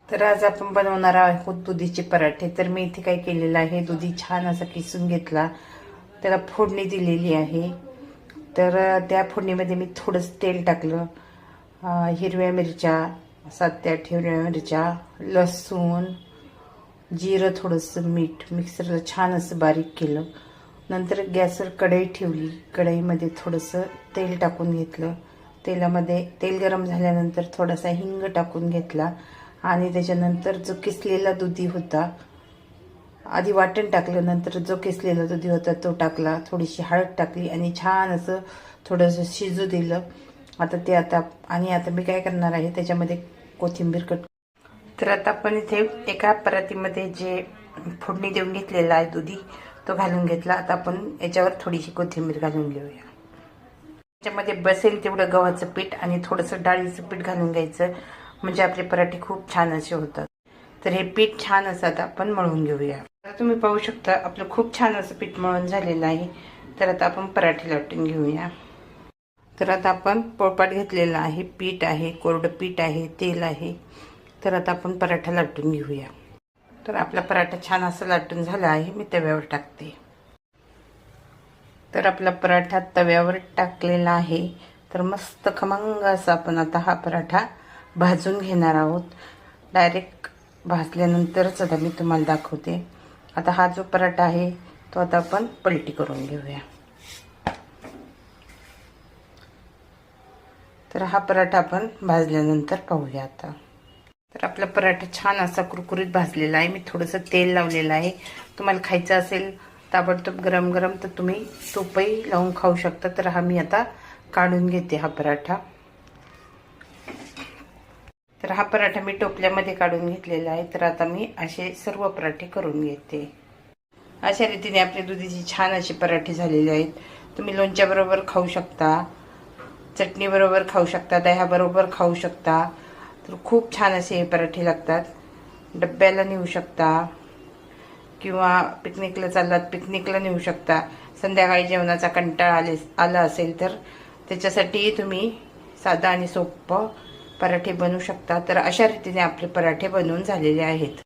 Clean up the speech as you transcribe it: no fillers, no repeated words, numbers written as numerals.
तर आज आपण बनवणार आहोत दुधीचे पराठे. तर मी इथे काय केलेलं आहे, दुधी छान असा किसून घेतला, त्याला फोडणी दिलेली आहे. तर त्या फोडणीमध्ये मी थोडंसं तेल टाकलं, हिरव्या मिरच्या 7 ते 8 हिरव्या मिरच्या, लसूण, जिरं, थोडंसं मीठ, मिक्सरला छान असं बारीक केलं. नंतर गॅसवर कढई ठेवली, कढईमध्ये थोडंसं तेल टाकून घेतलं. तेलामध्ये तेल गरम झाल्यानंतर थोडासा हिंग टाकून घेतला आणि त्याच्यानंतर जो किसलेला दुधी होता, आधी वाटण टाकलं, नंतर जो किसलेला दुधी होता तो टाकला, थोडीशी हळद टाकली आणि छान असं थोडंसं शिजू दिलं. आता मी काय करणार आहे, त्याच्यामध्ये कोथिंबीर कट. तर आता आपण इथे एका परातीमध्ये जे फोडणी देऊन घेतलेला आहे दुधी, तो घालून घेतला. आता आपण याच्यावर थोडीशी कोथिंबीर घालून घेऊया. त्याच्यामध्ये बसेल तेवढं गव्हाचं पीठ आणि थोडंसं डाळीचं पीठ घालून घ्यायचं, म्हणजे आपले पराठे खूप छान असे होतात. तर हे पीठ छान असं आता आपण मळून घेऊया. आता तुम्ही पाहू शकता आपलं खूप छान असं पीठ मळून झालेलं आहे. तर आता आपण पराठे लाटून घेऊया. तर आता आपण पोळपाट घेतलेला आहे, पीठ आहे, कोरडं पीठ आहे, तेल आहे. तर आता आपण पराठा लाटून घेऊया. तर आपला पराठा छान असं लाटून झाला आहे. मी तव्यावर टाकते. तर आपला पराठा तव्यावर टाकलेला आहे. तर मस्त खमंग असा आपण आता हा पराठा भाजून घेणार आहोत. डायरेक्ट भाजल्यानंतरच आता मी तुम्हाला दाखवते. आता हा जो पराठा आहे तो आता आपण पलटी करून घेऊया. तर हा पराठा आपण भाजल्यानंतर पाहूया. आता तर आपला पराठा छान असा कुरकुरीत भाजलेला आहे. मी थोडंसं तेल लावलेलं आहे. तुम्हाला खायचं असेल ताबडतोब गरम गरम तर तुम्ही तूपही लावून खाऊ शकता. तर हा मी आता काढून घेते हा पराठा. तर हा पराठा मी टोपल्यामध्ये काढून घेतलेला आहे. तर आता मी असे सर्व पराठे करून घेते. अशा रीतीने आपले दुधीचे छान असे पराठे झालेले आहेत. तुम्ही लोणच्याबरोबर खाऊ शकता, चटणीबरोबर खाऊ शकता, दह्याबरोबर खाऊ शकता. तर खूप छान असे हे पराठे लागतात. डब्याला नेऊ शकता किंवा पिकनिकला चाललात, पिकनिकला नेऊ शकता. संध्याकाळी जेवणाचा कंटाळा आला असेल तर त्याच्यासाठी तुम्ही साधा आणि सोपं पराठे बनवू शकता. तर अशा रीतीने आपले पराठे बनवून झालेले आहेत.